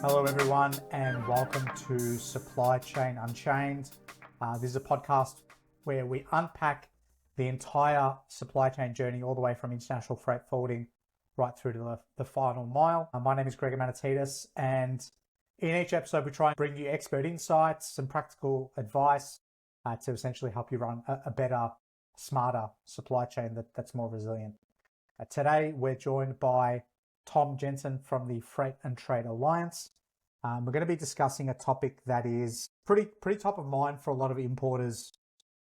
Hello, everyone, and welcome to Supply Chain Unchained. This is a podcast where we unpack the entire supply chain journey, all the way from international freight forwarding right through to the final mile. My name is Amanatidis, and in each episode, we try and bring you expert insights, some practical advice to essentially help you run a better, smarter supply chain that's more resilient. Today, we're joined by Tom Jensen from the Freight and Trade Alliance. We're going to be discussing a topic that is pretty top of mind for a lot of importers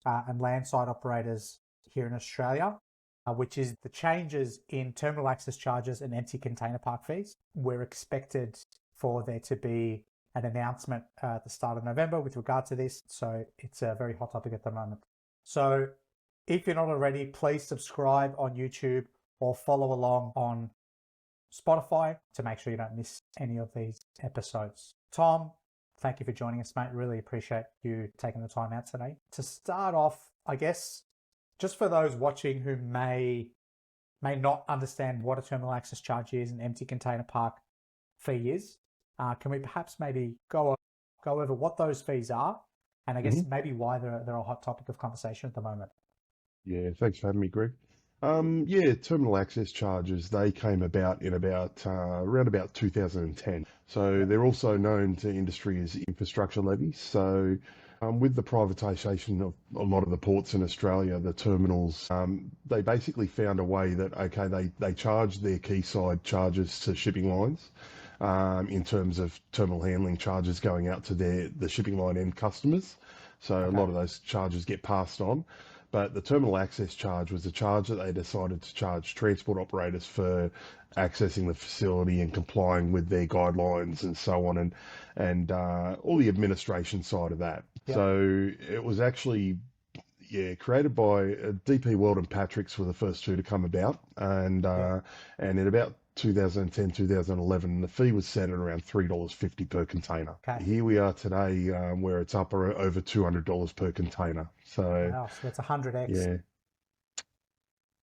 and landside operators here in Australia, which is the changes in terminal access charges and empty container park fees. We're expected for there to be an announcement at the start of November with regard to this, so it's a very hot topic at the moment. So if you're not already, please subscribe on YouTube or follow along on Spotify to make sure you don't miss any of these episodes. Tom, thank you for joining us, mate. Really appreciate you taking the time out today. To start off, I guess, just for those watching who may not understand what a terminal access charge is and empty container park fee is, can we perhaps maybe go over what those fees are, and I guess maybe why they're a hot topic of conversation at the moment? Yeah, thanks for having me, Greg. Terminal access charges, they came about in around about 2010. So they're also known to industry as infrastructure levies. So with the privatisation of a lot of the ports in Australia, the terminals, they basically found a way that, okay, they charge their quayside charges to shipping lines in terms of terminal handling charges going out to the shipping line end customers. So a lot of those charges get passed on. But the terminal access charge was a charge that they decided to charge transport operators for accessing the facility and complying with their guidelines and so on, and all the administration side of that. Yep. So it was actually created by DP World and Patrick's were the first two to come about, and in about 2010, 2011, the fee was set at around $3.50 per container. Okay. Here we are today, where it's up over $200 per container. So wow, so that's 100x. Yeah.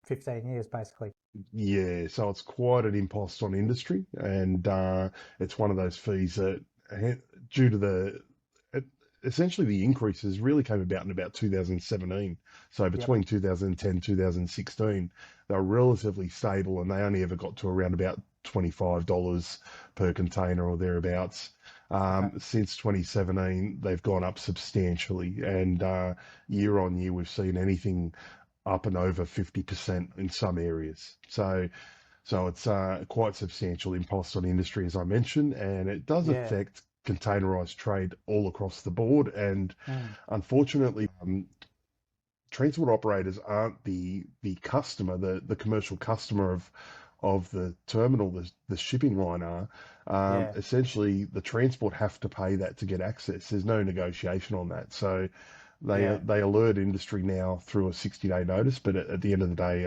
15 years, basically. Yeah, so it's quite an impost on industry, and it's one of those fees that, due to essentially the increases really came about in about 2017. So between 2010, 2016, they were relatively stable, and they only ever got to around about $25 per container or thereabouts. Since 2017, they've gone up substantially, and year on year, we've seen anything up and over 50% in some areas. So it's quite substantial impost on industry, as I mentioned, and it does affect containerized trade all across the board. And unfortunately, transport operators aren't the customer, the commercial customer of the terminal, the shipping line are. Essentially, the transport have to pay that to get access. There's no negotiation on that. So they alert industry now through a 60-day notice, but at the end of the day,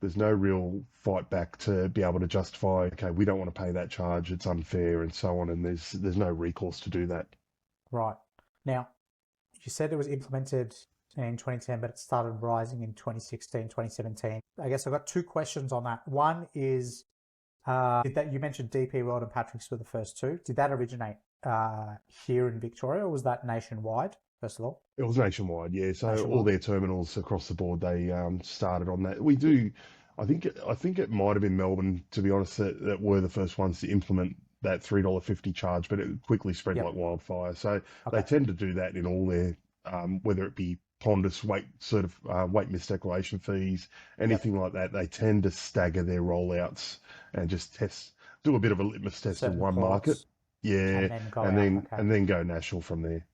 there's no real fight back to be able to justify, okay, we don't want to pay that charge, it's unfair, and so on, and there's no recourse to do that. Right. Now, you said it was implemented in 2010, but it started rising in 2016, 2017. I guess I've got two questions on that. One is, you mentioned DP World and Patrick's were the first two. Did that originate here in Victoria, or was that nationwide, first of all? It was nationwide, yeah. So nationwide. All their terminals across the board, they started on that. I think it might have been Melbourne, to be honest, that were the first ones to implement that $3.50 charge, but it quickly spread like wildfire. So they tend to do that in all their, whether it be PONDUS weight misdeclaration fees, anything like that. They tend to stagger their rollouts and just do a bit of a litmus test in one market, and then go national from there.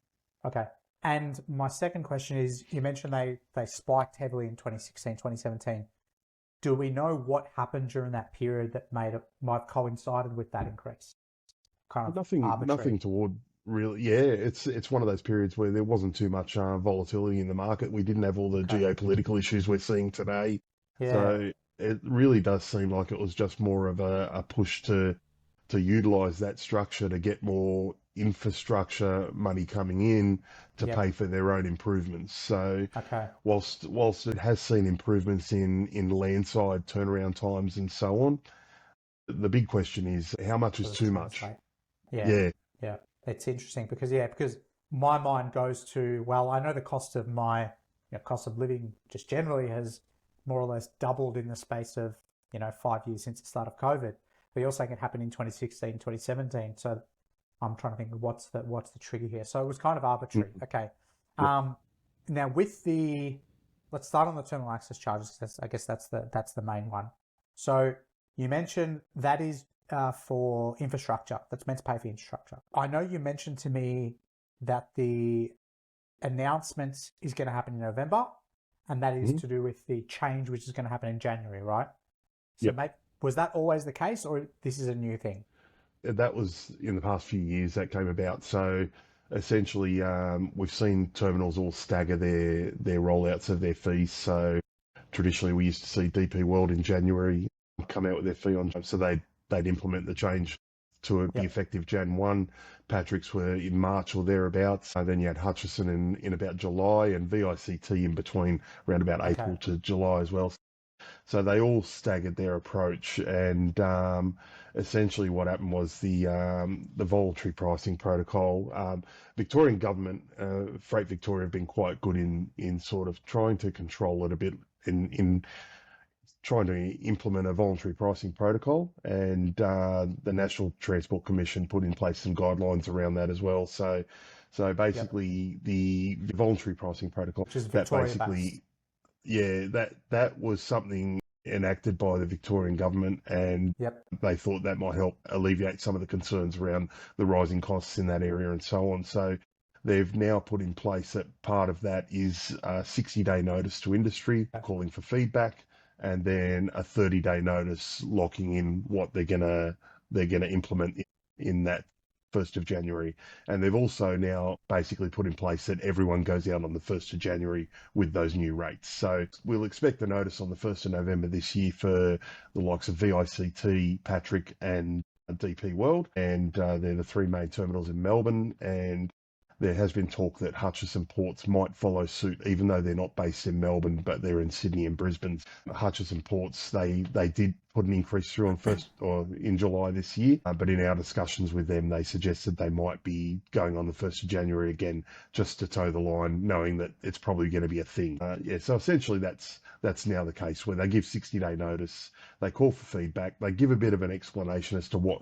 Okay. And my second question is, you mentioned they spiked heavily in 2016, 2017. Do we know what happened during that period that might have coincided with that increase? Nothing toward really. Yeah, it's one of those periods where there wasn't too much volatility in the market. We didn't have all the geopolitical issues we're seeing today. Yeah. So it really does seem like it was just more of a push to utilize that structure to get more infrastructure money coming in to pay for their own improvements. So whilst it has seen improvements in landside turnaround times and so on, the big question is how much is too much? Yeah, Yeah. yeah. It's interesting because my mind goes to, well, I know the cost of my, cost of living just generally has more or less doubled in the space of, 5 years since the start of COVID. But you're saying it happened in 2016, 2017. So I'm trying to think of what's the trigger here. So it was kind of arbitrary. Mm. Okay. Yep. Now let's start on the terminal access charges. I guess that's the main one. So you mentioned that is for infrastructure. That's meant to pay for infrastructure. I know you mentioned to me that the announcement is going to happen in November, and that is Mhm. to do with the change which is going to happen in January, right? So, Yep. mate, was that always the case, or this is a new thing? That was in the past few years that came about. So essentially, we've seen terminals all stagger their rollouts of their fees. So traditionally, we used to see DP World in January come out with their fee on, so they'd implement the change to be Yep. effective Jan 1. Patrick's were in March or thereabouts. Then you had Hutchison in about July and VICT in between around about Okay. April to July as well. So they all staggered their approach, and essentially what happened was the voluntary pricing protocol. Victorian government, Freight Victoria, have been quite good in sort of trying to control it a bit in trying to implement a voluntary pricing protocol, and the National Transport Commission put in place some guidelines around that as well. So Yep. basically, the voluntary pricing protocol Which is that Victoria based. basically yeah, that was something enacted by the Victorian government, and Yep. they thought that might help alleviate some of the concerns around the rising costs in that area and so on. So they've now put in place that part of that is a 60-day notice to industry, Yep. calling for feedback, and then a 30-day notice locking in what they're gonna implement in that 1st of January. And they've also now basically put in place that everyone goes out on the 1st of January with those new rates. So we'll expect a notice on the 1st of November this year for the likes of VICT, Patrick, and DP World. And they're the three main terminals in Melbourne. And there has been talk that Hutchison Ports might follow suit, even though they're not based in Melbourne, but they're in Sydney and Brisbane. Hutchison Ports, they did put an increase through on first or in July this year, but in our discussions with them, they suggested they might be going on the 1st of January again, just to toe the line, knowing that it's probably going to be a thing. Yeah, so essentially that's now the case where they give 60-day notice, they call for feedback, they give a bit of an explanation as to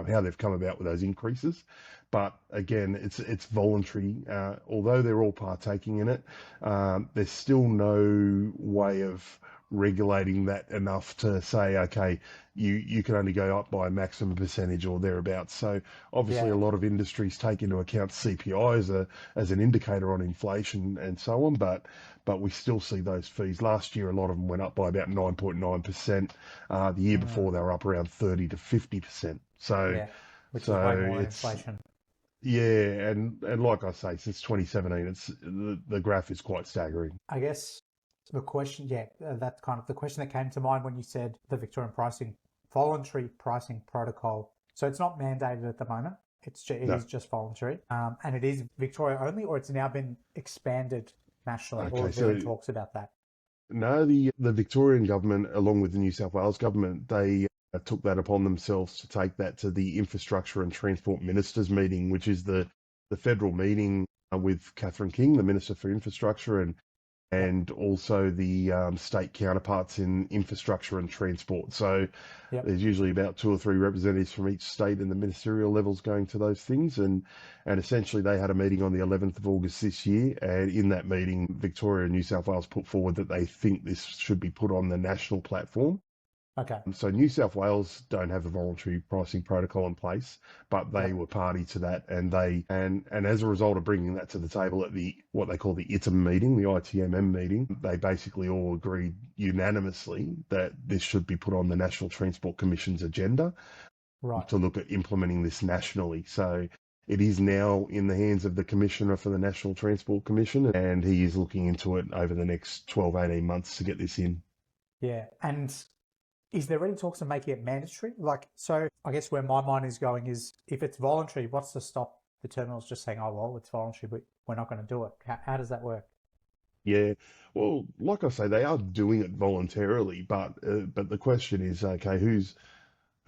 how they've come about with those increases. But again, it's voluntary. Although they're all partaking in it, there's still no way of regulating that enough to say, okay, you can only go up by a maximum percentage or thereabouts. So obviously, a Yeah. lot of industries take into account CPI as an indicator on inflation and so on, but we still see those fees. Last year, a lot of them went up by about 9.9%. The year Mm. before, they were up around 30 to 50%. So Yeah. Which is way so more than it's inflation. yeah, and like I say, since 2017, it's the graph is quite staggering. I guess the question, yeah, that kind of the question that came to mind when you said the Victorian voluntary pricing protocol. So it's not mandated at the moment. It No, is just voluntary, and it is Victoria only, or it's now been expanded nationally, or okay, is there so any talks about that? no, the Victorian government, along with the New South Wales government, they took that upon themselves to take that to the Infrastructure and Transport Ministers meeting, which is the federal meeting with Catherine King, the Minister for Infrastructure, Yep, and also the state counterparts in infrastructure and transport. So yep, there's usually about two or three representatives from each state in the ministerial levels going to those things, and essentially they had a meeting on the 11th of August this year, and in that meeting, Victoria and New South Wales put forward that they think this should be put on the national platform. okay, So New South Wales don't have a voluntary pricing protocol in place, but they yep, were party to that, and as a result of bringing that to the table at the what they call the ITM meeting, the ITMM meeting, they basically all agreed unanimously that this should be put on the National Transport Commission's agenda right. to look at implementing this nationally. So it is now in the hands of the Commissioner for the National Transport Commission, and he is looking into it over the next 12, 18 months to get this in. Yeah, and is there any talks of making it mandatory? Like, so I guess where my mind is going is if it's voluntary, what's to stop the terminals just saying, oh, well, it's voluntary, but we're not going to do it? How does that work? Yeah, well, like I say, they are doing it voluntarily, but the question is, okay, who's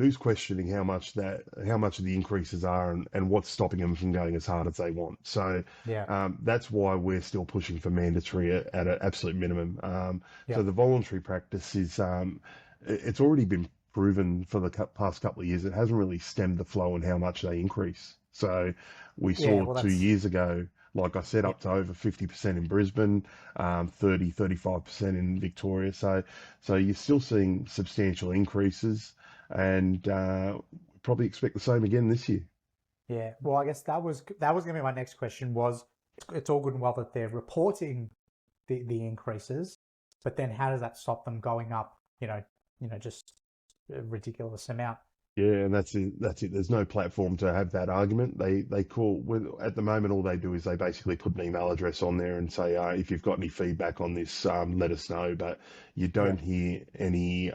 who's questioning how much of the increases are, and what's stopping them from going as hard as they want. So Yeah. that's why we're still pushing for mandatory at an absolute minimum. So Yep. the voluntary practice is it's already been proven for the past couple of years. It hasn't really stemmed the flow in how much they increase. So we Yeah. saw Well, two that's years ago, like I said, yeah. up to over 50% in Brisbane, 35% in Victoria. So you're still seeing substantial increases, and probably expect the same again this year. Yeah. Well, I guess that was going to be my next question. Was it's all good and well that they're reporting the increases, but then how does that stop them going up? Just a ridiculous amount. Yeah, and that's it. That's it. There's no platform to have that argument. They call at the moment. All they do is they basically put an email address on there and say, if you've got any feedback on this, let us know. But you Yeah. don't hear any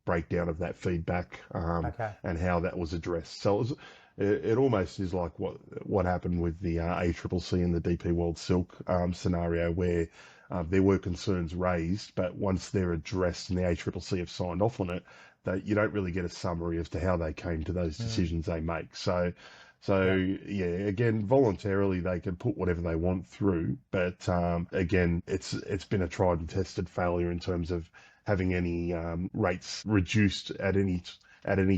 breakdown of that feedback Okay. and how that was addressed. So it almost is like what happened with the ACCC and the DP World Silk scenario, where there were concerns raised, but once they're addressed and the ACCC have signed off on it, that you don't really get a summary as to how they came to those Mm. decisions they make. So Yeah. yeah, again, voluntarily they can put whatever they want through, but again, it's been a tried and tested failure in terms of having any rates reduced at any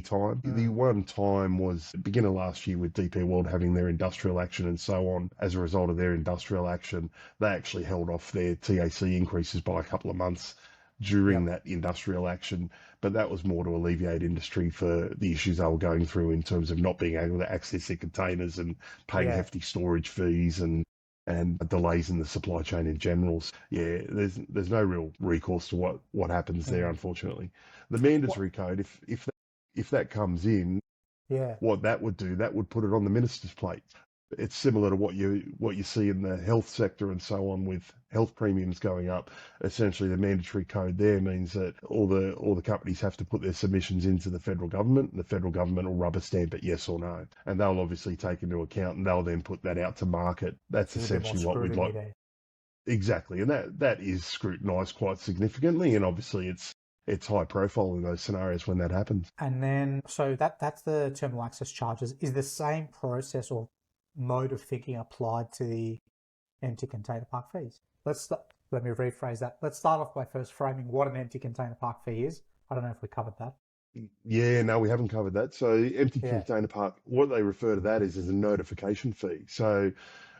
time. The Mm. one time was the beginning of last year with DP World having their industrial action and so on. As a result of their industrial action, they actually held off their TAC increases by a couple of months during Yep. that industrial action, but that was more to alleviate industry for the issues they were going through in terms of not being able to access their containers and paying Yeah. hefty storage fees and delays in the supply chain in general. Yeah, there's no real recourse to what happens there, Mm. unfortunately. The What? mandatory code, if that comes in, Yeah. what that would do, that would put it on the minister's plate. It's similar to what you see in the health sector and so on, with health premiums going up. Essentially, the mandatory code there means that all the companies have to put their submissions into the federal government, and the federal government will rubber stamp it yes or no, and they'll obviously take into account, and they'll then put that out to market. That's So there's a bit more essentially what we'd scrutiny like. there. Exactly, and that is scrutinised quite significantly, and obviously it's high profile in those scenarios when that happens. And then, so that's the terminal access charges. Is the same process or mode of thinking applied to the empty container park fees? Let me rephrase that. Let's start off by first framing what an empty container park fee is. I don't know if we covered that. Yeah, no, we haven't covered that. So empty Yeah. container park, what they refer to that is a notification fee. So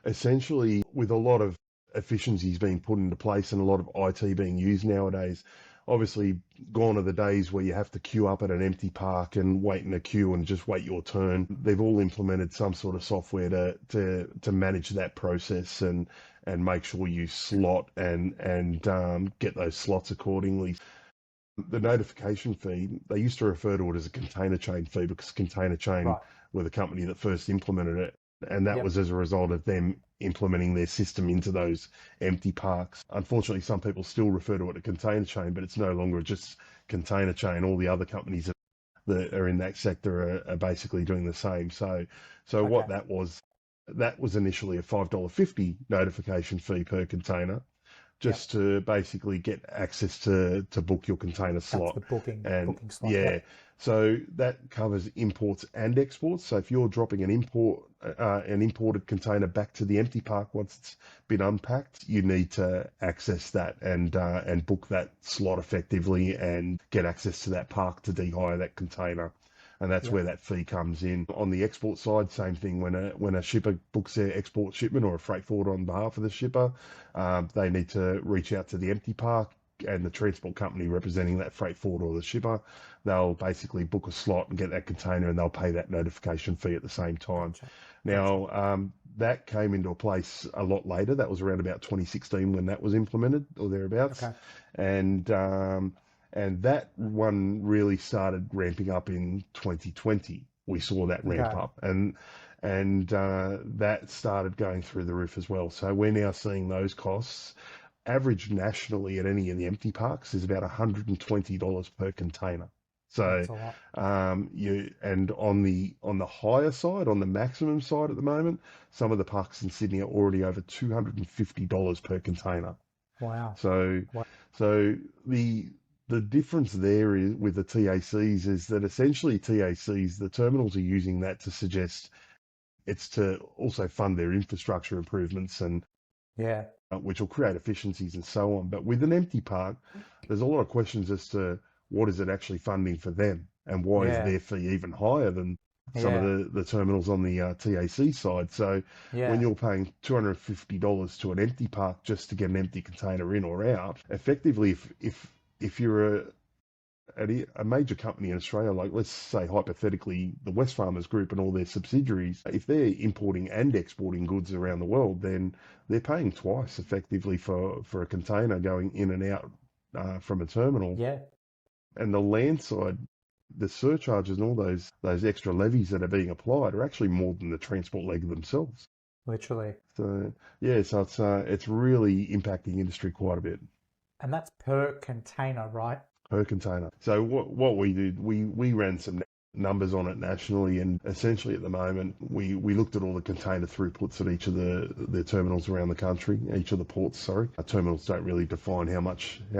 essentially, with a lot of efficiencies being put into place and a lot of IT being used nowadays, obviously gone are the days where you have to queue up at an empty park and wait in a queue and just wait your turn. They've all implemented some sort of software to manage that process and make sure you slot and get those slots accordingly. The notification fee, they used to refer to it as a container chain fee because Container Chain Right. were the company that first implemented it. And that Yep. was as a result of them implementing their system into those empty parks. Unfortunately, some people still refer to it as a container chain, but it's no longer just Container Chain. All the other companies that are in that sector are basically doing the same. So what Okay. that was initially a $5.50 notification fee per container, Yep. just to basically get access to book your container That's slot. the booking And slot. yeah, Yep. so that covers imports and exports. So if you're dropping an imported container back to the empty park once it's been unpacked, you need to access that and book that slot effectively and get access to that park to dehire that container. And that's Yep. where that fee comes in. On the export side, same thing. When a shipper books their export shipment or a freight forwarder on behalf of the shipper, they need to reach out to the empty park and the transport company representing that freight forwarder or the shipper. They'll basically book a slot and get that container, and they'll pay that notification fee at the same time. Gotcha. Gotcha. Now, that came into place a lot later. That was around about 2016 when that was implemented or thereabouts. Okay. And and that one really started ramping up in 2020. We saw that ramp Okay. up, and that started going through the roof as well. So we're now seeing those costs average nationally at any of the empty parks is about $120 per container. So That's a lot. you and on the higher side, on the maximum side at the moment, some of the parks in Sydney are already over $250 per container. Wow. So Wow. so the The difference there is with the TACs is that essentially TACs, the terminals are using that to suggest it's to also fund their infrastructure improvements and Yeah. which will create efficiencies and so on. But with an empty park, there's a lot of questions as to what is it actually funding for them and why is Yeah. their fee even higher than some of Yeah. the terminals on the TAC side. So when Yeah. you're paying $250 to an empty park just to get an empty container in or out, effectively, if you're a major company in Australia, like let's say hypothetically the Wesfarmers Group and all their subsidiaries, if they're importing and exporting goods around the world, then they're paying twice effectively for a container going in and out from a terminal. Yeah. And the landside, the surcharges and all those extra levies that are being applied are actually more than the transport leg themselves. Literally. So yeah, so it's really impacting industry quite a bit. And that's per container, right? Per container. So what we did, we ran some numbers on it nationally, and essentially at the moment we looked at all the container throughputs at each of the terminals around the country, each of the ports. Sorry, our terminals don't really define how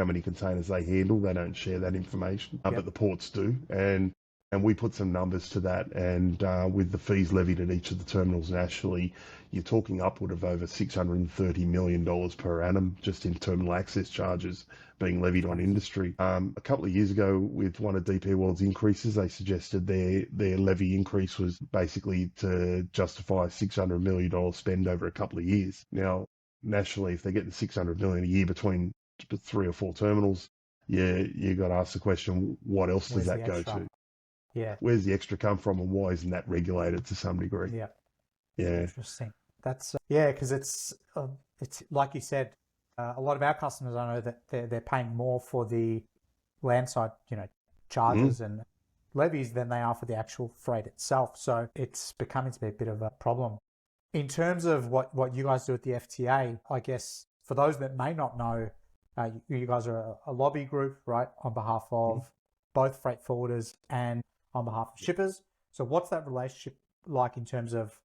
many containers they handle. They don't share that information, Yep. but the ports do, and we put some numbers to that, and with the fees levied at each of the terminals nationally, you're talking upward of over $630 million per annum just in terminal access charges being levied on industry. A couple of years ago, with one of DP World's increases, they suggested their levy increase was basically to justify $600 million spend over a couple of years. Now, nationally, if they're getting $600 million a year between 3 or 4 terminals, you got to ask the question, what else does Where's that the go extra? to? Yeah. Where's the extra come from, and why isn't that regulated to some degree? Yeah. Yeah. Interesting. That's yeah, because it's like you said, a lot of our customers, I know that they're paying more for the landside, charges and levies than they are for the actual freight itself. So it's becoming to be a bit of a problem. In terms of what you guys do at the FTA, I guess for those that may not know, you guys are a lobby group, right, on behalf of both freight forwarders and on behalf of shippers. So what's that relationship like in terms of,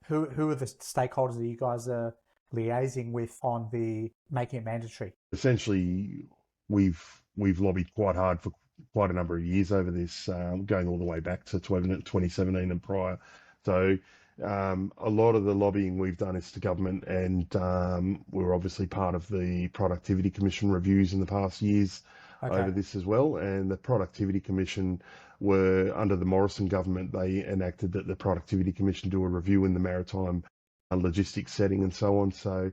who are the stakeholders that you guys are liaising with on the making it mandatory? Essentially, we've lobbied quite hard for quite a number of years over this, going all the way back to 2017 and prior. So a lot of the lobbying we've done is to government, and we're obviously part of the Productivity Commission reviews in the past years over Okay. this as well. And the Productivity Commission were under the Morrison government. They enacted that the Productivity Commission do a review in the maritime logistics setting and so on. So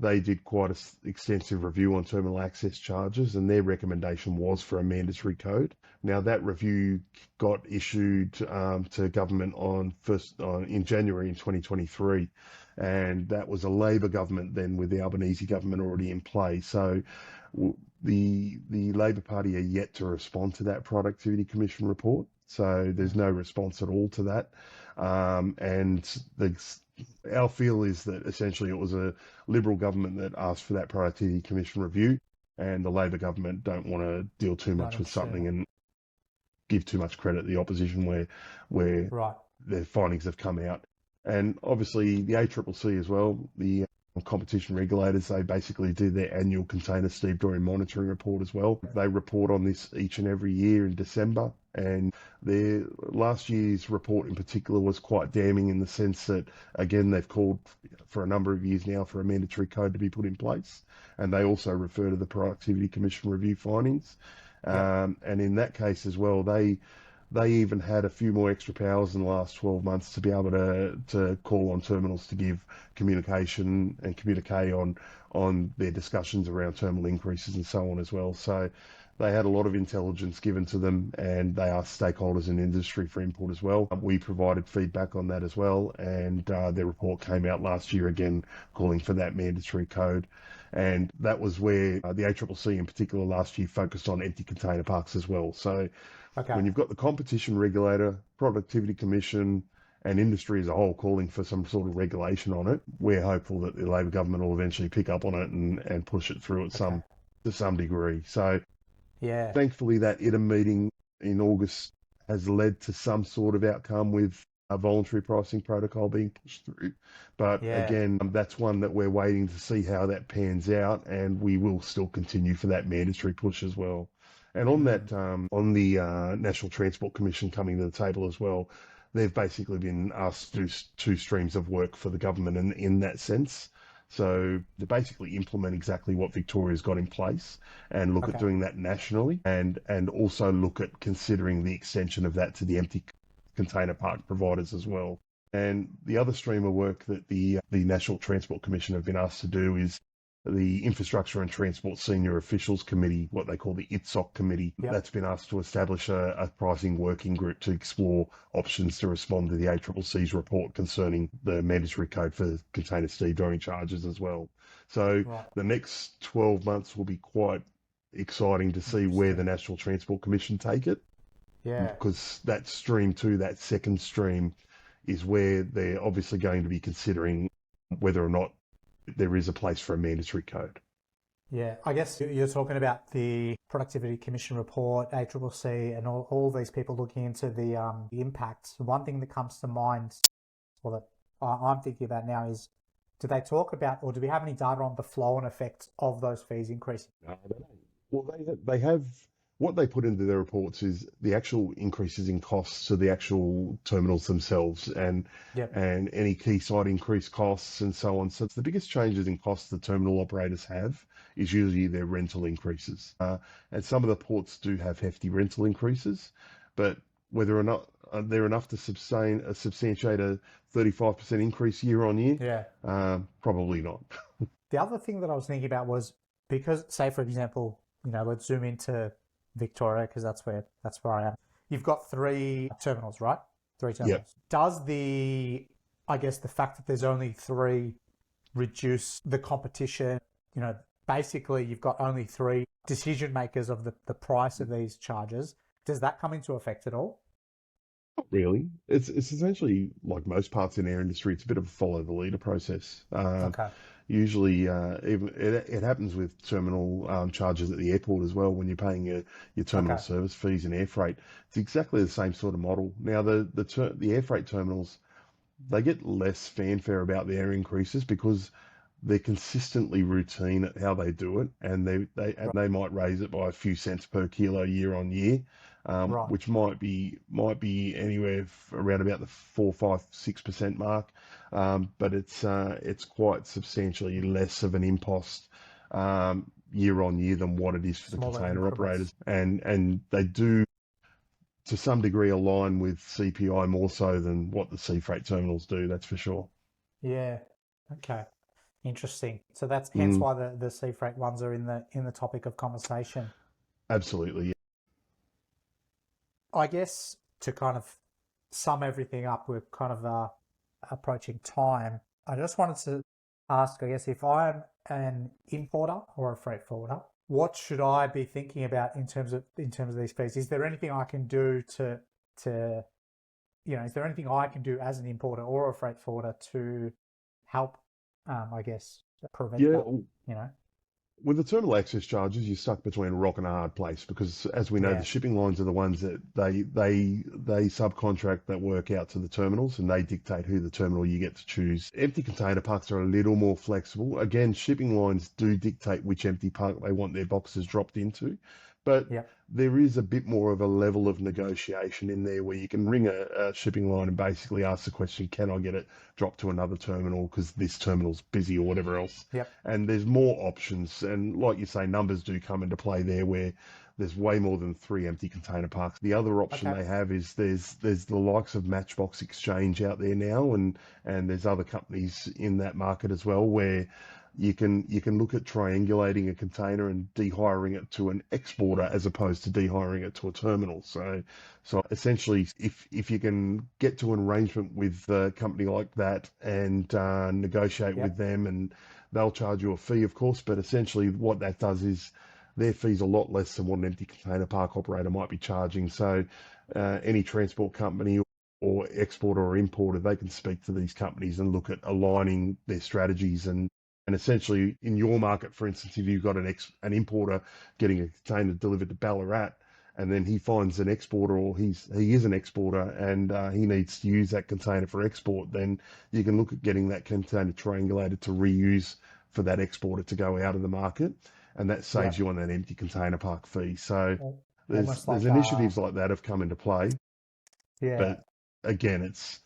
they did quite an extensive review on terminal access charges, and their recommendation was for a mandatory code. Now that review got issued to government in January in 2023, and that was a Labor government then, with the Albanese government already in play. So the Labor Party are yet to respond to that Productivity Commission report. So there's no response at all to that, and our feel is that essentially it was a Liberal government that asked for that Productivity Commission review, and the Labor government don't want to deal too much with something and give too much credit to the opposition where Right. their findings have come out. And obviously the ACCC as well, the competition regulators, they basically do their annual container stevedoring monitoring report as well. They report on this each and every year in December, and their last year's report in particular was quite damning in the sense that, again, they've called for a number of years now for a mandatory code to be put in place, and they also refer to the Productivity Commission review findings. And in that case as well, they even had a few more extra powers in the last 12 months to be able to call on terminals to give communication and communique on their discussions around terminal increases and so on as well. So they had a lot of intelligence given to them, and they asked stakeholders in industry for input as well. We provided feedback on that as well, and their report came out last year again calling for that mandatory code. And that was where the ACCC in particular last year focused on empty container parks as well. So when you've got the competition regulator, Productivity Commission, and industry as a whole calling for some sort of regulation on it, we're hopeful that the Labor government will eventually pick up on it and push it through to some degree. So thankfully that ITM meeting in August has led to some sort of outcome with a voluntary pricing protocol being pushed through. But again, that's one that we're waiting to see how that pans out, and we will still continue for that mandatory push as well. And on Mm. that, on the National Transport Commission coming to the table as well, they've basically been asked to do two streams of work for the government in that sense. So to basically implement exactly what Victoria's got in place and look at Okay. doing that nationally, and also look at considering the extension of that to the empty container park providers as well. And the other stream of work that the National Transport Commission have been asked to do is the Infrastructure and Transport Senior Officials Committee, what they call the ITSOC committee, Yep. that's been asked to establish a pricing working group to explore options to respond to the ACCC's report concerning the mandatory code for container stevedoring charges as well. So Right. the next 12 months will be quite exciting to see where the Interesting. National Transport Commission take it, Yeah. because that stream two, that second stream, is where they're obviously going to be considering whether or not there is a place for a mandatory code. Yeah. I guess you're talking about the Productivity Commission report, ACCC, and all these people looking into the impacts. One thing that comes to mind, or that I'm thinking about now, is do they talk about, or do we have any data on the flow and effect of those fees increasing? They don't. Well, they have what they put into their reports is the actual increases in costs to the actual terminals themselves, Yep. and any key site increased costs and so on. So it's the biggest changes in costs the terminal operators have is usually their rental increases. And some of the ports do have hefty rental increases, but whether or not they're enough to substantiate a 35% increase year on year, Yeah. probably not. The other thing that I was thinking about was because, say, for example, let's zoom into Victoria because that's where I am. You've got three terminals, right? Three Yep. terminals. Does I guess the fact that there's only three reduce the competition? Basically you've got only three decision makers of the price of these charges. Does that come into effect at all? Not really. It's essentially like most parts in our industry. It's a bit of a follow the leader process. Okay. Usually, even it happens with terminal charges at the airport as well. When you're paying your terminal Okay. service fees and air freight, it's exactly the same sort of model. Now, the air freight terminals, they get less fanfare about their increases because they're consistently routine at how they do it, and Right. they might raise it by a few cents per kilo year on year, Right. which might be anywhere around about the 4, 5, 6% mark, but it's quite substantially less of an impost year on year than what it is for the Smaller container increments. operators, and they do to some degree align with CPI more so than what the sea freight terminals do. That's for sure. Yeah. Okay. Interesting. So that's hence Mm, why the sea freight ones are in the topic of conversation. absolutely. I guess to kind of sum everything up, we're kind of approaching time. I just wanted to ask, I guess, if I'm an importer or a freight forwarder, what should I be thinking about in terms of these fees? Is there anything I can do to is there anything I can do as an importer or a freight forwarder to help, I guess, prevent Yeah. that? You know? With the terminal access charges, you're stuck between a rock and a hard place because, as we know, the Yeah. shipping lines are the ones that they subcontract that work out to the terminals, and they dictate who the terminal you get to choose. Empty container parks are a little more flexible. Again, shipping lines do dictate which empty park they want their boxes dropped into, but Yep. there is a bit more of a level of negotiation in there where you can ring a shipping line and basically ask the question, can I get it dropped to another terminal because this terminal's busy or whatever else? Yep. And there's more options. And like you say, numbers do come into play there where there's way more than three empty container parks. The other option Okay. they have is there's the likes of Matchbox Exchange out there now, and there's other companies in that market as well where you can look at triangulating a container and dehiring it to an exporter as opposed to dehiring it to a terminal. So essentially, if you can get to an arrangement with a company like that and negotiate with Yep. them, and they'll charge you a fee, of course, but essentially what that does is their fee's a lot less than what an empty container park operator might be charging. So any transport company or exporter or importer, they can speak to these companies and look at aligning their strategies and essentially in your market, for instance, if you've got an importer getting a container delivered to Ballarat, and then he finds an exporter, or he is an exporter, and he needs to use that container for export, then you can look at getting that container triangulated to reuse for that exporter to go out of the market. and that saves you on that empty container park fee. So Almost there's like initiatives like that have come into play, yeah. but again, it's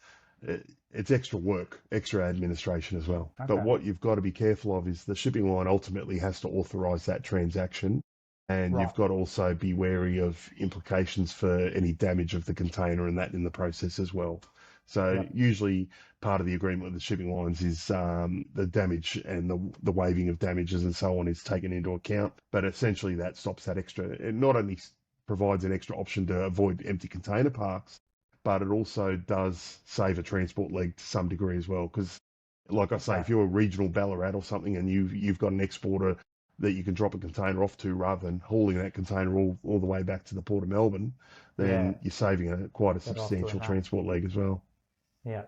extra work, extra administration as well. Okay. But what you've got to be careful of is the shipping line ultimately has to authorize that transaction. And Right. you've got to also be wary of implications for any damage of the container and that in the process as well. So usually part of the agreement with the shipping lines is the damage and the waiving of damages and so on is taken into account. But essentially that stops that extra. It not only provides an extra option to avoid empty container parks, but it also does save a transport leg to some degree as well. Because, like I say, if you're a regional Ballarat or something and you've got an exporter that you can drop a container off to rather than hauling that container all the way back to the Port of Melbourne, then you're saving quite a substantial transport leg as well. Yeah.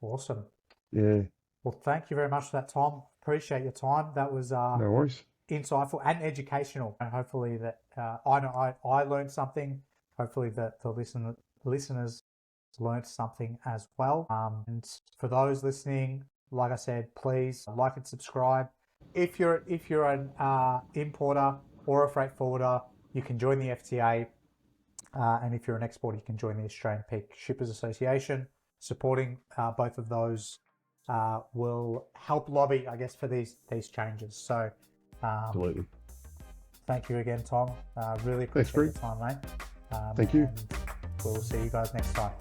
Awesome. Yeah. Well, thank you very much for that, Tom. Appreciate your time. That was No worries. insightful and educational. And hopefully that I learned something. Hopefully that the listeners learned something as well. And for those listening, like I said, please like and subscribe. If you're an importer or a freight forwarder, you can join the FTA. And if you're an exporter, you can join the Australian Peak Shippers Association. Supporting both of those will help lobby, I guess, for these changes. So, Absolutely. Thank you again, Tom. Really appreciate your time, mate. Thank you. And we'll see you guys next time.